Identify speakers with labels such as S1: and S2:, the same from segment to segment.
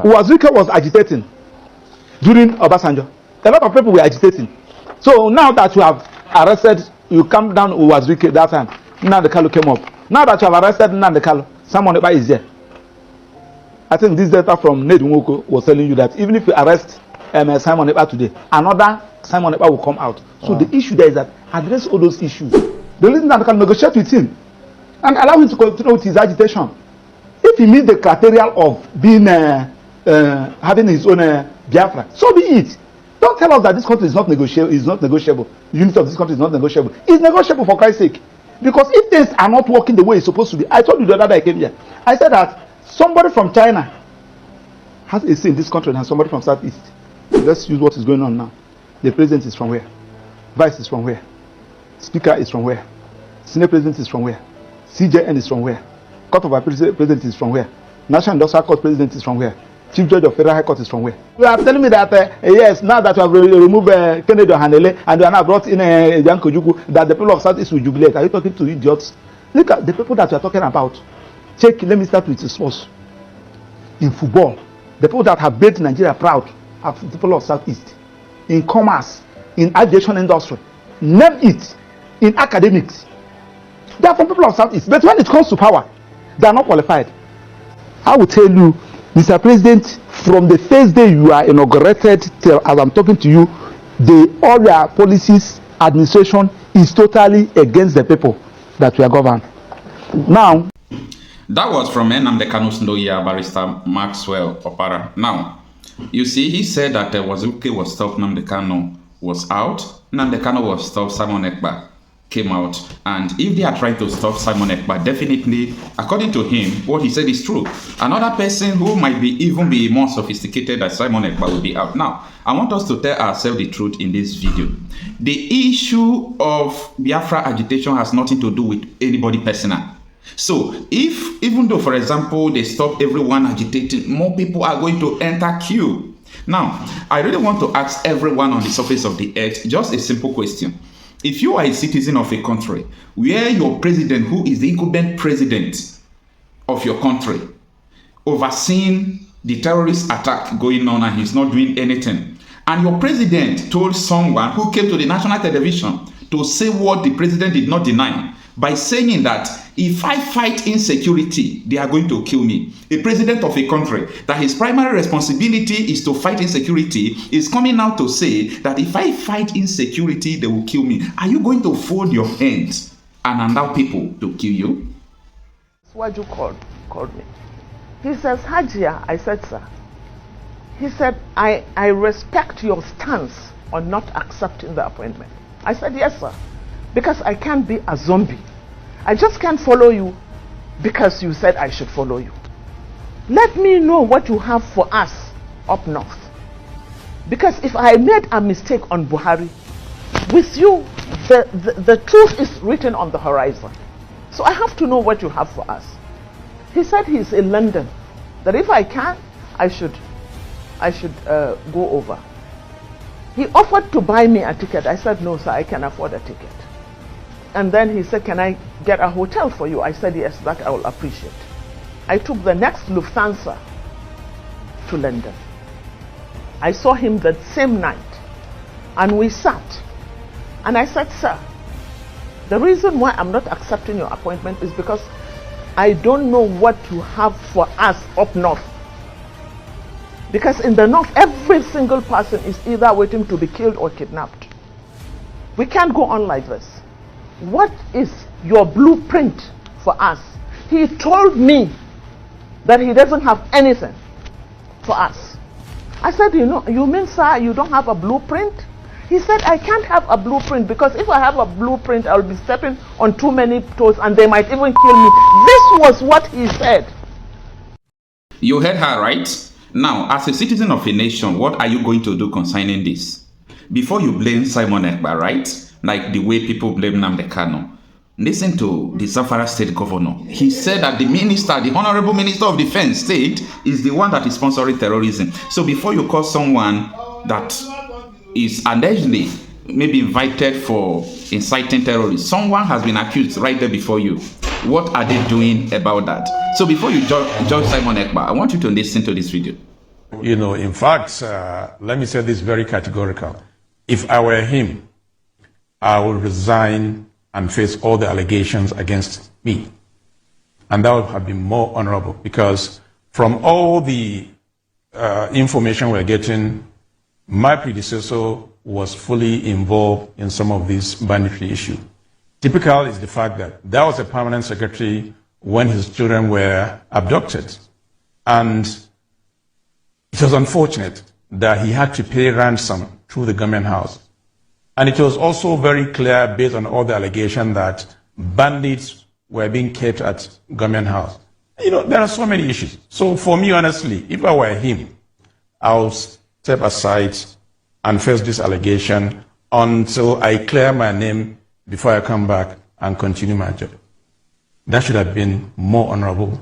S1: Uwazirike was agitating during Obasanjo. A lot of people were agitating. So now that you have arrested, you come down Uwazirike that time. Nnamdi Kanu came up. Now that you have arrested Nnamdi Kanu, Simon Ekpa is there. I think this data from Ned Nwoko was telling you that even if you arrest Simon Ekpa today, another Simon Ekpa will come out. So the issue there is that address all those issues. The reason that can negotiate with him and allow him to continue with his agitation. If he meets the criteria of being having his own Biafra, so be it. Don't tell us that this country is not negotiable. Is not negotiable. The unity of this country is not negotiable. It's negotiable for Christ's sake. Because if things are not working the way it's supposed to be, I told you the other day I came here. I said that somebody from China has a say in this country and somebody from Southeast. Let's use what is going on now. The president is from where? Vice is from where? Speaker is from where? Senate president is from where? CJN is from where? Court of Appeal president is from where? National Industrial Court president is from where? Chief Judge of Federal High Court is from where? You are telling me that yes, now that you have removed Kennedy Hanele and you are now brought in Janko Jugu, that the people of Southeast will jubilate. Are you talking to idiots? Look at the people that you are talking about. Check, let me start with the source. In football, the people that have made Nigeria proud are the people of Southeast. In commerce, in aviation industry, name it. In academics, they are from people of Southeast. But when it comes to power, they are not qualified. I will tell you, Mr. President, from the first day you are inaugurated till as I'm talking to you, all your policies, administration is totally against the people that we are governed. Now,
S2: that was from Nnamdi Kanu's lawyer, Barrister Maxwell Opara. Now, you see, he said that Uwazirike was stopped, Nnamdi Kanu was out, Nnamdi Kanu was stopped, Simon Ekpa came out, and if they are trying to stop Simon Ekpa, definitely, according to him, what he said is true. Another person who might even be more sophisticated than Simon Ekpa will be out. Now, I want us to tell ourselves the truth in this video. The issue of Biafra agitation has nothing to do with anybody personal. So, even though, for example, they stop everyone agitating, more people are going to enter queue. Now, I really want to ask everyone on the surface of the earth just a simple question. If you are a citizen of a country where your president, who is the incumbent president of your country, overseeing the terrorist attack going on and he's not doing anything, and your president told someone who came to the national television to say what the president did not deny by saying that if I fight insecurity, they are going to kill me. A president of a country that his primary responsibility is to fight insecurity is coming out to say that if I fight insecurity, they will kill me. Are you going to fold your hands and allow people to kill you?
S3: What you called me. He says, Hajia, I said, sir. He said, I respect your stance on not accepting the appointment. I said, yes, sir. Because I can't be a zombie. I just can't follow you because you said I should follow you. Let me know what you have for us up north. Because if I made a mistake on Buhari, with you, the truth is written on the horizon. So I have to know what you have for us. He said he's in London, that if I can, I should go over. He offered to buy me a ticket. I said, no, sir, I can afford a ticket. And then he said, can I get a hotel for you? I said, yes, that I will appreciate. I took the next Lufthansa to London. I saw him that same night, and we sat. And I said, sir, the reason why I'm not accepting your appointment is because I don't know what you have for us up north. Because in the north, every single person is either waiting to be killed or kidnapped. We can't go on like this. What is your blueprint for us? He told me that he doesn't have anything for us. I said, you mean, sir, you don't have a blueprint? He said, I can't have a blueprint because if I have a blueprint, I'll be stepping on too many toes and they might even kill me. This was what he said.
S2: You heard her, right? Now, as a citizen of a nation, what are you going to do concerning this? Before you blame Simon Ekpa, right? Like the way people blame Nnamdi Kanu. Listen to the Zamfara state governor. He said that the minister, the honorable minister of defense state, is the one that is sponsoring terrorism. So before you call someone that is allegedly maybe invited for inciting terrorists, someone has been accused right there before you. What are they doing about that? So before you judge Simon Ekpa, I want you to listen to this video.
S4: You know, in fact, let me say this very categorical. If I were him, I would resign and face all the allegations against me. And that would have been more honorable, because from all the information we're getting, my predecessor was fully involved in some of these banditry issues. Typical is the fact that that was a permanent secretary when his children were abducted. And it was unfortunate that he had to pay ransom through the government house. And it was also very clear, based on all the allegations, that bandits were being kept at government house. You know, there are so many issues. So for me, honestly, if I were him, I'll step aside and face this allegation until I clear my name before I come back and continue my job. That should have been more honorable.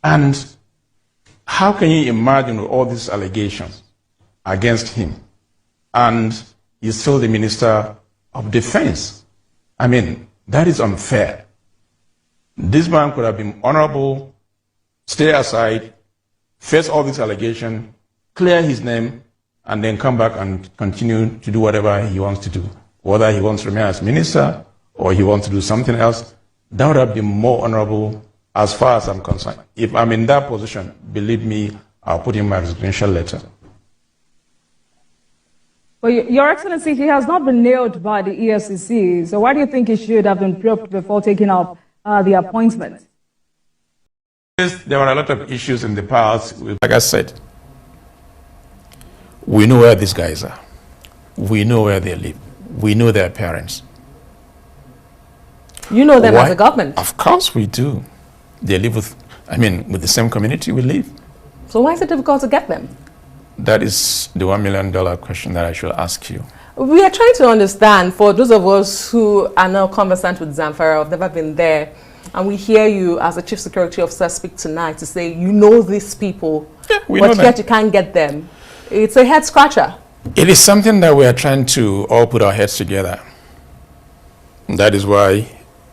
S4: And how can you imagine all these allegations against him, and he's still the Minister of Defense? I mean, that is unfair. This man could have been honorable, stay aside, face all these allegations, clear his name, and then come back and continue to do whatever he wants to do. Whether he wants to remain as minister or he wants to do something else, that would have been more honorable as far as I'm concerned. If I'm in that position, believe me, I'll put in my resignation letter.
S5: Well, Your Excellency, he has not been nailed by the EFCC, so why do you think he should have been probed before taking up the appointment?
S4: There were a lot of issues in the past. Like I said, we know where these guys are. We know where they live. We know their parents.
S5: You know them as a government.
S4: Of course we do. They live with the same community we live.
S5: So why is it difficult to get them?
S4: That is the $1 million question that I should ask you.
S5: We are trying to understand, for those of us who are now conversant with Zamfara, have never been there, and we hear you as a chief security officer speak tonight to say you know these people, but yet you can't get them. It's a head scratcher.
S4: It is something that we are trying to all put our heads together. That is why,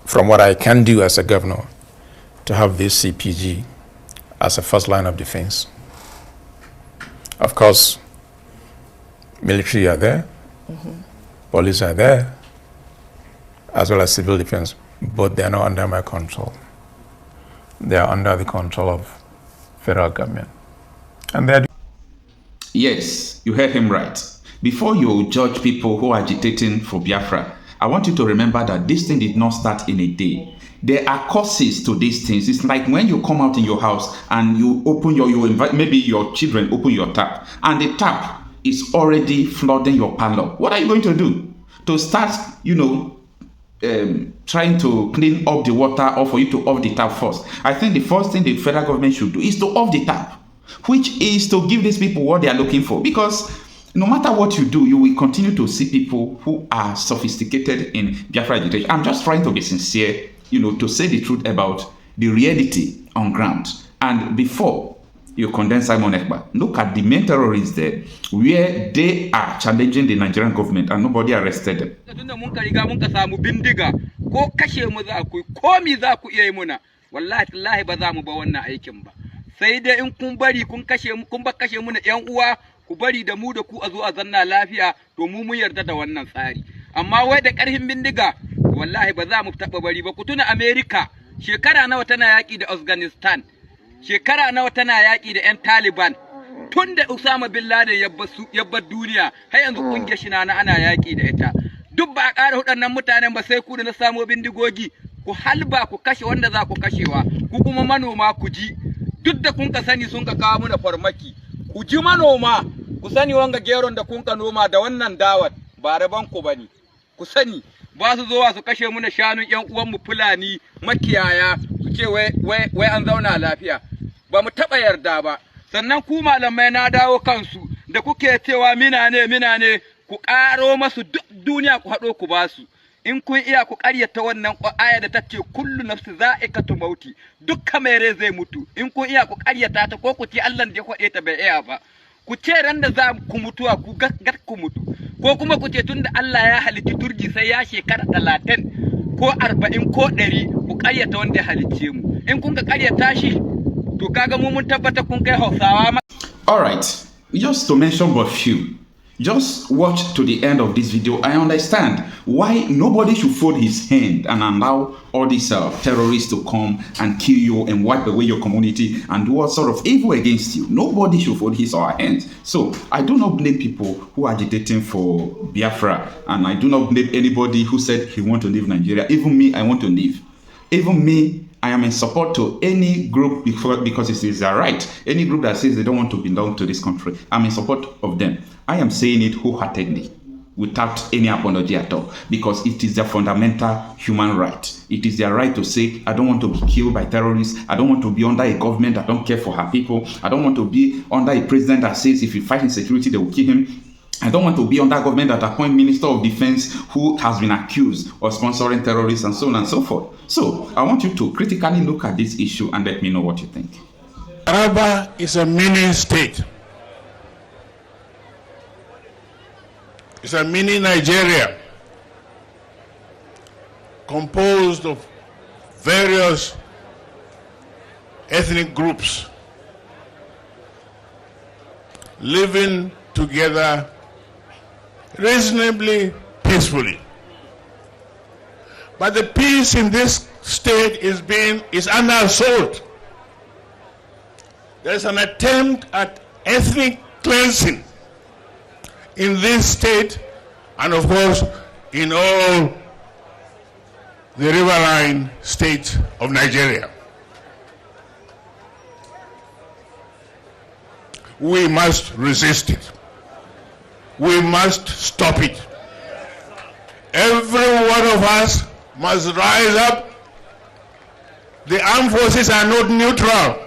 S4: from what I can do as a governor, to have this CPG as a first line of defense. Of course, military are there, police are there, as well as civil defense, but they are not under my control. They are under the control of federal government. And they're...
S2: Yes, you heard him right. Before you judge people who are agitating for Biafra, I want you to remember that this thing did not start in a day. There are causes to these things. It's like when you come out in your house and you open you invite, maybe your children open your tap, and the tap is already flooding your parlor. What are you going to do? To start, trying to clean up the water, or for you to off the tap first? I think the first thing the federal government should do is to off the tap, which is to give these people what they are looking for. Because no matter what you do, you will continue to see people who are sophisticated in Biafra agitation. I'm just trying to be sincere, to say the truth about the reality on ground. And before you condemn Simon Ekpa, look at the main terrorists there, where they are challenging the Nigerian government and nobody arrested them.
S6: Sai dai in kun bari kun kashe muna ƴan uwa, ku bari da mu da ku a zo a zanna lafiya, to mu mun yarda da wannan tsari. Amma wai da ƙarfin bindiga, wallahi ba za mu taɓa bari ba. Ku tuna America, shekara nawa tana yaƙi da Afghanistan, shekara nawa tana yaƙi da ƴan Taliban. Tun da Usama bin Laden ya bar duniya, har yanzu ƙungiyar shi na ana yaƙi da ita. Duk ba a ƙara waɗannan mutanen ba, sai ku da na samo bindigogi, ku halba ku kashe wanda za ku kashewa, ku kuma manoma ku ji. Duk da kun ka sani sun ka kawo mana farmaki, ku ji manoma, ku sani wanga geron da kun ka noma da wannan dawat ba raban ku bane. Ku sani ba su zowa su kashe muna shanun ƴan uwan mu Fulani makiyaya, su ce wai an zauna lafiya. Ba mu taɓa yarda ba. Sannan ku malamai na dawo kansu da kuke cewa mina ne ku ƙaro masu duk duniya ku haɗo ku basu. In kun iya ku ƙaryata wannan aya da tace kullu nafsi za'ikatu mauti, dukkan mai rai zai mutu. In kun iya ku ƙaryata ta, ko ku ce Allah da ya faɗe ta bai iya ba. Ku ce ran da za ku mutuwa ku gat ku mutu, ko kuma ku ce tunda Allah ya halitti turji sai ya shekara 30 ko 40 ko 100, ku ƙaryata wanda ya halicce mu. In kun ka ƙaryata shi, to kaga mu mun tabbata kun kai Hausawa ma.
S2: All right, just to mention but few. Just watch to the end of this video. I understand why nobody should fold his hand and allow all these terrorists to come and kill you and wipe away your community and do all sort of evil against you. Nobody should fold his or her hands. So I do not blame people who are agitating for Biafra, and I do not blame anybody who said he want to leave Nigeria. Even me, I want to leave. Even me, I am in support to any group because it is their right. Any group that says they don't want to belong to this country, I'm in support of them. I am saying it wholeheartedly, without any apology at all, because it is their fundamental human right. It is their right to say, I don't want to be killed by terrorists. I don't want to be under a government that don't care for her people. I don't want to be under a president that says if you fight insecurity, they will kill him. I don't want to be under a government that appoint Minister of Defense who has been accused of sponsoring terrorists and so on and so forth. So I want you to critically look at this issue and let me know what you think.
S7: Taraba is a mini state. It's a mini Nigeria composed of various ethnic groups living together reasonably peacefully. But the peace in this state is under assault. There's an attempt at ethnic cleansing in this state and of course in all the riverine states of Nigeria. We must resist it. We must stop it. Every one of us must rise up. The armed forces are not neutral.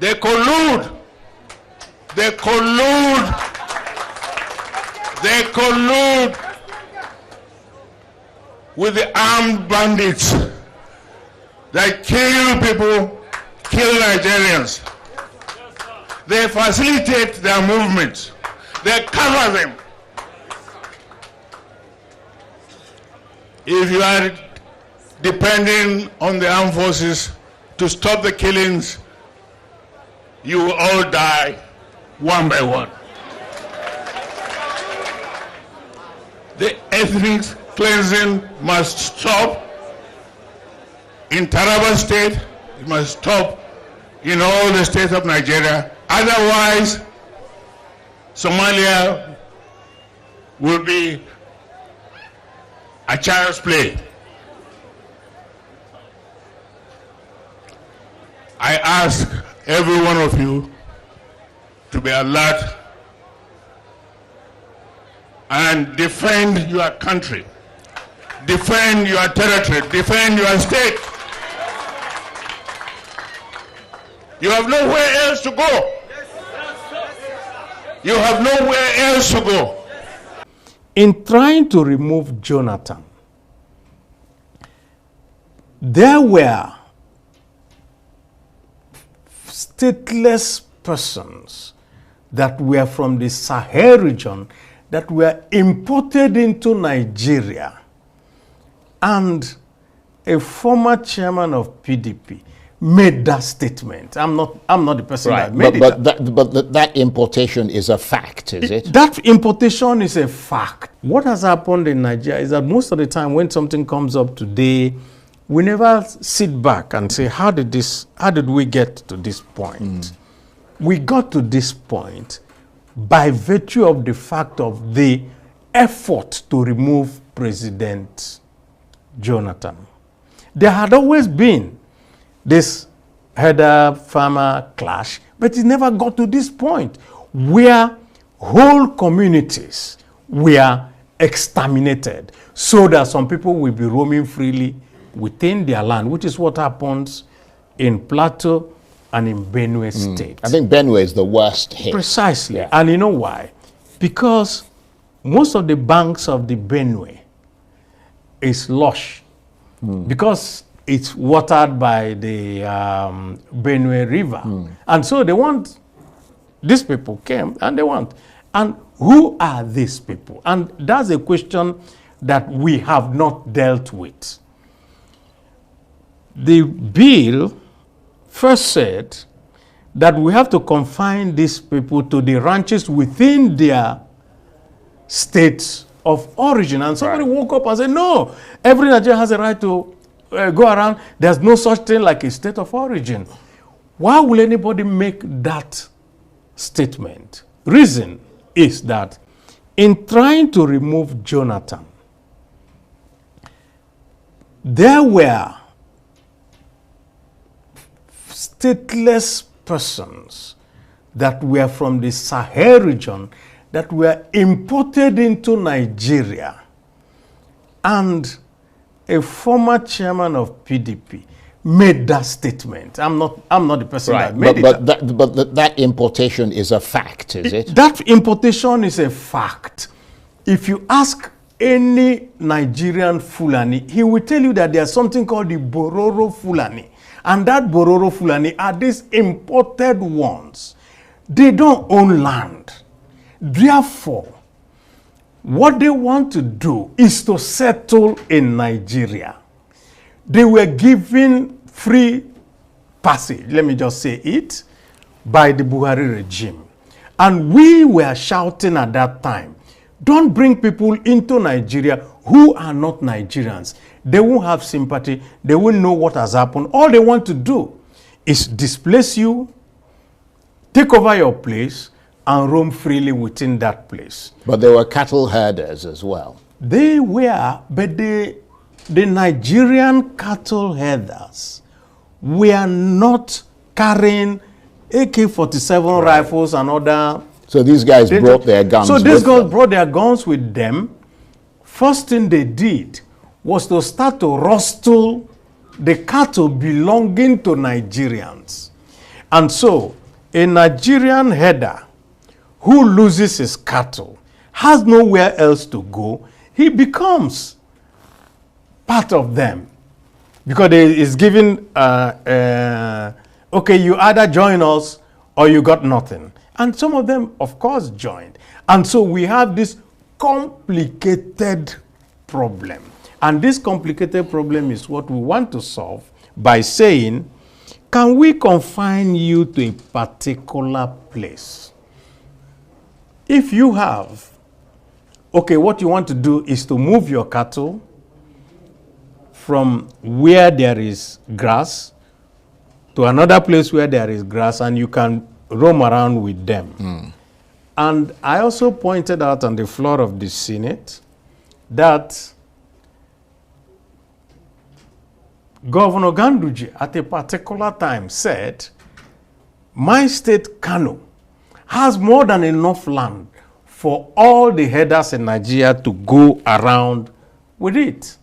S7: They collude. They collude. They collude with the armed bandits that kill people, kill Nigerians. They facilitate their movements. They cover them. If you are depending on the armed forces to stop the killings, you will all die one by one. The ethnic cleansing must stop in Taraba state. It must stop in all the states of Nigeria. Otherwise, Somalia will be a child's play. I ask every one of you to be alert and defend your country, defend your territory, defend your state. You have nowhere else to go. You have nowhere else to go.
S8: In trying to remove Jonathan, there were stateless persons that were from the Sahel region that were imported into Nigeria, and a former chairman of PDP made that statement. I'm not the person that made it.
S9: But that importation is a fact, is it?
S8: That importation is a fact. What has happened in Nigeria is that most of the time when something comes up today, we never sit back and say, how did we get to this point? We got to this point by virtue of the fact of the effort to remove President Jonathan. There had always been this herder-farmer clash, but it never got to this point where whole communities were exterminated so that some people will be roaming freely within their land, which is what happens in Plateau and in Benue State.
S9: I think Benue is the worst hit.
S8: Precisely. Yeah. And you know why? Because most of the banks of the Benue is lush. Because it's watered by the Benue River. And so these people came and they want. And who are these people? And that's a question that we have not dealt with. The bill first said that we have to confine these people to the ranches within their states of origin. And somebody woke up and said, no, every Nigerian has a right to go around. There's no such thing like a state of origin. Why will anybody make that statement? Reason is that in trying to remove Jonathan, there were stateless persons that were from the Sahel region that were imported into Nigeria. And a former chairman of PDP made that statement. I'm not the person that made it.
S9: But that importation is a fact, is it?
S8: That importation is a fact. If you ask any Nigerian Fulani, he will tell you that there's something called the Bororo Fulani. And that Bororo Fulani are these imported ones. They don't own land. Therefore, what they want to do is to settle in Nigeria. They were given free passage, let me just say it, by the Buhari regime. And we were shouting at that time, don't bring people into Nigeria who are not Nigerians. They won't have sympathy. They won't know what has happened. All they want to do is displace you, take over your place, and roam freely within that place.
S9: But there were cattle herders as well.
S8: They were, but the Nigerian cattle herders were not carrying AK-47 rifles and other.
S9: So these guys brought their guns with them.
S8: So these guys brought their guns with them. First thing they did was to start to rustle the cattle belonging to Nigerians. And so a Nigerian herder who loses his cattle has nowhere else to go. He becomes part of them because he is given, okay, you either join us or you got nothing. And some of them, of course, joined. And so we have this complicated problem. And this complicated problem is what we want to solve by saying, can we confine you to a particular place? If you have, okay, what you want to do is to move your cattle from where there is grass to another place where there is grass, and you can roam around with them. And I also pointed out on the floor of the Senate that Governor Ganduje at a particular time said, my state, Kanu, has more than enough land for all the herders in Nigeria to go around with it.